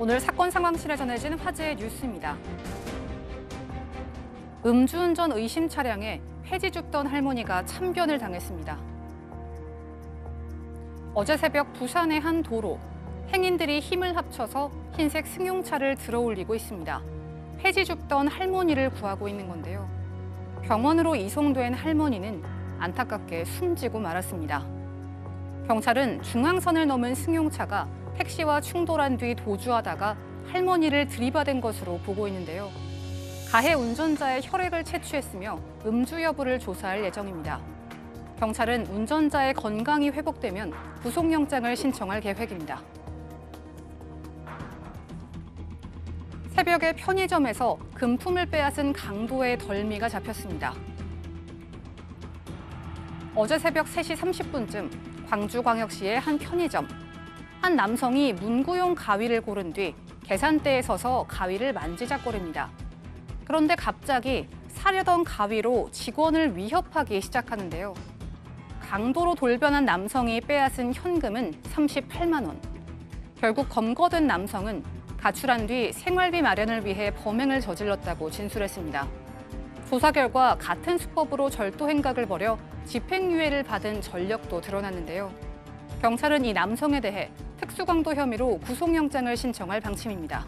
오늘 사건 상황실에 전해진 화제의 뉴스입니다. 음주운전 의심 차량에 폐지 죽던 할머니가 참변을 당했습니다. 어제 새벽 부산의 한 도로, 행인들이 힘을 합쳐서 흰색 승용차를 들어올리고 있습니다. 폐지 죽던 할머니를 구하고 있는 건데요. 병원으로 이송된 할머니는 안타깝게 숨지고 말았습니다. 경찰은 중앙선을 넘은 승용차가 택시와 충돌한 뒤 도주하다가 할머니를 들이받은 것으로 보고 있는데요. 가해 운전자의 혈액을 채취했으며 음주 여부를 조사할 예정입니다. 경찰은 운전자의 건강이 회복되면 구속영장을 신청할 계획입니다. 새벽에 편의점에서 금품을 빼앗은 강도의 덜미가 잡혔습니다. 어제 새벽 3시 30분쯤 광주광역시의 한 편의점. 한 남성이 문구용 가위를 고른 뒤 계산대에 서서 가위를 만지작거립니다. 그런데 갑자기 사려던 가위로 직원을 위협하기 시작하는데요. 강도로 돌변한 남성이 빼앗은 현금은 38만 원. 결국 검거된 남성은 가출한 뒤 생활비 마련을 위해 범행을 저질렀다고 진술했습니다. 조사 결과 같은 수법으로 절도 행각을 벌여 집행유예를 받은 전력도 드러났는데요. 경찰은 이 남성에 대해 특수강도 혐의로 구속영장을 신청할 방침입니다.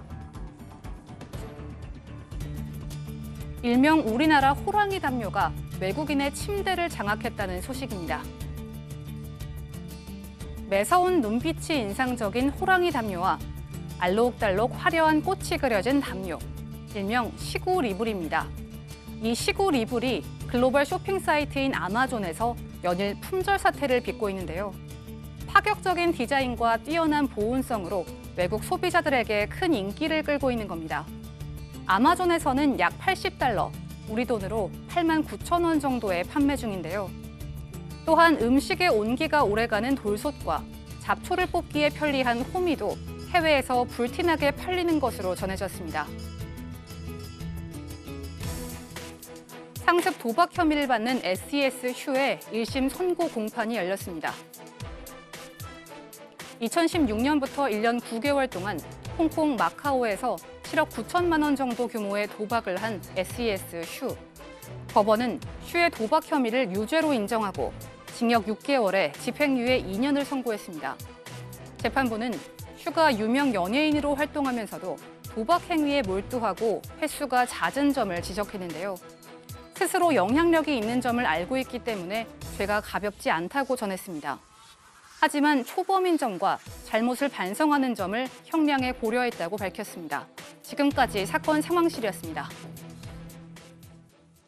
일명 우리나라 호랑이 담요가 외국인의 침대를 장악했다는 소식입니다. 매서운 눈빛이 인상적인 호랑이 담요와 알록달록 화려한 꽃이 그려진 담요, 일명 시구 리블입니다. 이 시구 리블이 글로벌 쇼핑 사이트인 아마존에서 연일 품절 사태를 빚고 있는데요. 파격적인 디자인과 뛰어난 보온성으로 외국 소비자들에게 큰 인기를 끌고 있는 겁니다. 아마존에서는 약 80달러, 우리 돈으로 8만 9천 원 정도에 판매 중인데요. 또한 음식의 온기가 오래가는 돌솥과 잡초를 뽑기에 편리한 호미도 해외에서 불티나게 팔리는 것으로 전해졌습니다. 상습 도박 혐의를 받는 SES 휴의 1심 선고 공판이 열렸습니다. 2016년부터 1년 9개월 동안 홍콩 마카오에서 7억 9천만 원 정도 규모의 도박을 한 SES 휴. 법원은 휴의 도박 혐의를 유죄로 인정하고 징역 6개월에 집행유예 2년을 선고했습니다. 재판부는 휴가 유명 연예인으로 활동하면서도 도박 행위에 몰두하고 횟수가 잦은 점을 지적했는데요. 스스로 영향력이 있는 점을 알고 있기 때문에 죄가 가볍지 않다고 전했습니다. 하지만 초범인 점과 잘못을 반성하는 점을 형량에 고려했다고 밝혔습니다. 지금까지 사건 상황실이었습니다.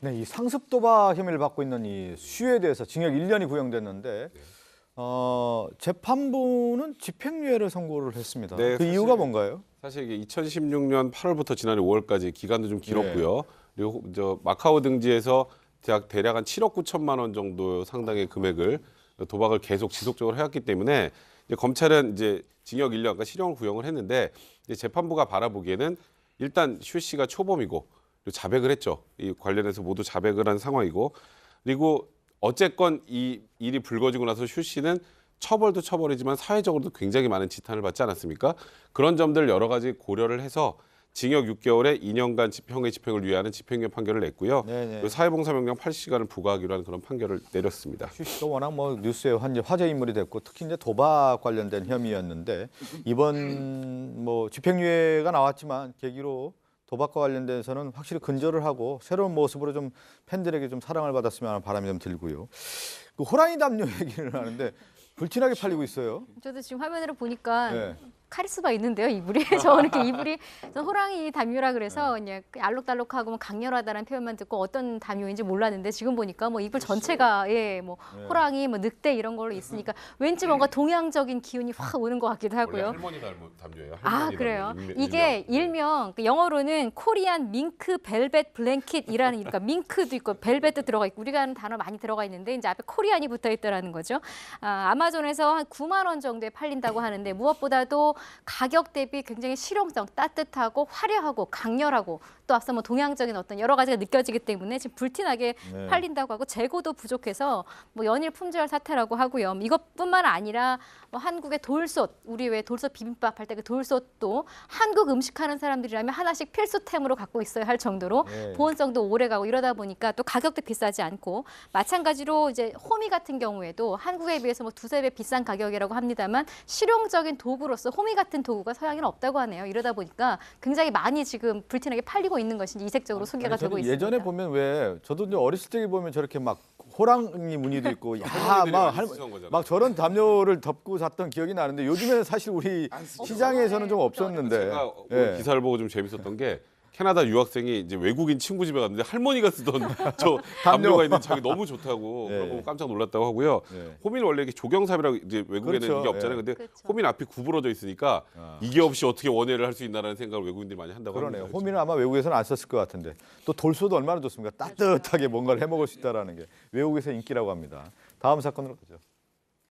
네, 이 상습 도박 혐의를 받고 있는 이 슈에 대해서 징역 1년이 구형됐는데 재판부는 집행유예를 선고를 했습니다. 네, 그 이유가 뭔가요? 사실 이게 2016년 8월부터 지난해 5월까지 기간도 좀 길었고요. 그리고 마카오 등지에서 대략 한 7억 9천만 원 정도 상당의 금액을 도박을 계속 지속적으로 해왔기 때문에 이제 검찰은 이제 징역 1년, 그러니까 실형을 구형을 했는데 이제 재판부가 바라보기에는 일단 슈 씨가 초범이고 그리고 자백을 했죠. 이 관련해서 모두 자백을 한 상황이고 그리고 어쨌건 이 일이 불거지고 나서 슈 씨는 처벌도 처벌이지만 사회적으로도 굉장히 많은 지탄을 받지 않았습니까? 그런 점들 여러 가지 고려를 해서 징역 6개월에 2년간 형의 집행을 유예하는 집행유예 판결을 냈고요. 그리고 사회봉사명령 80시간을 부과하기로 하는 그런 판결을 내렸습니다. 슈 씨도 워낙 뭐 뉴스에 화제 인물이 됐고 특히 이제 도박 관련된 혐의였는데 이번 뭐 집행유예가 나왔지만 계기로 도박과 관련돼서는 확실히 근절을 하고 새로운 모습으로 좀 팬들에게 좀 사랑을 받았으면 하는 바람이 좀 들고요. 그 호랑이 담요 얘기를 하는데 불티나게 팔리고 있어요. 저도 지금 화면으로 보니까 네. 카리스마 있는데요, 이불이. 저는 이렇게 이불이 호랑이 담요라 그래서 그냥 알록달록하고 뭐 강렬하다는 표현만 듣고 어떤 담요인지 몰랐는데 지금 보니까 뭐 이불 전체가 뭐 호랑이, 뭐 늑대 이런 걸로 있으니까 왠지 뭔가 동양적인 기운이 확 오는 것 같기도 하고요. 할머니 담요예요. 아, 그래요? 이게 일명 영어로는 코리안 밍크 벨벳 블랭킷이라는, 그러니까 밍크도 있고 벨벳도 들어가 있고 우리가 하는 단어 많이 들어가 있는데 이제 앞에 코리안이 붙어 있다라는 거죠. 아마존에서 한 9만 원 정도에 팔린다고 하는데 무엇보다도 가격 대비 굉장히 실용성, 따뜻하고 화려하고 강렬하고 또 앞서 뭐 동양적인 어떤 여러 가지가 느껴지기 때문에 지금 불티나게 네. 팔린다고 하고 재고도 부족해서 뭐 연일 품절 사태라고 하고요. 이것뿐만 아니라 뭐 한국의 돌솥, 우리 왜 돌솥 비빔밥 할 때 그 돌솥도 한국 음식하는 사람들이라면 하나씩 필수템으로 갖고 있어야 할 정도로 네. 보온성도 오래가고 이러다 보니까 또 가격도 비싸지 않고 마찬가지로 이제 호미 같은 경우에도 한국에 비해서 뭐 두세 배 비싼 가격이라고 합니다만 실용적인 도구로서 호미 같은 도구가 서양에는 없다고 하네요. 이러다 보니까 굉장히 많이 지금 불티나게 팔리고 있는 것이 이색적으로 소개가 아니, 되고 저는 있습니다. 예전에 보면 왜 저도 이제 어렸을 때 보면 저렇게 막 호랑이 무늬도 있고 할머니들이 야막 많이 쓰던 거잖아요. 막 저런 담요를 덮고 잤던 기억이 나는데 요즘에는 사실 우리 시장에서는 좀 없었는데. 제가 예. 오늘 기사를 보고 좀 재밌었던 게 캐나다 유학생이 이제 외국인 친구 집에 갔는데 할머니가 쓰던 저 담요가 있는 자기 너무 좋다고 네. 그걸 보고 깜짝 놀랐다고 하고요. 네. 호미는 원래 이렇게 조경삽이라고 이제 외국에는 그렇죠. 이게 없잖아요. 예. 근데 그렇죠. 호미는 앞이 구부러져 있으니까 아. 이게 없이 어떻게 원예를 할 수 있나라는 생각을 외국인들이 많이 한다고 그러네요. 합니다. 호미는 아마 외국에서는 안 썼을 것 같은데 또 돌솥도 얼마나 좋습니까? 따뜻하게 뭔가를 해 먹을 수 있다라는 게 외국에서 인기라고 합니다. 다음 사건으로 가죠.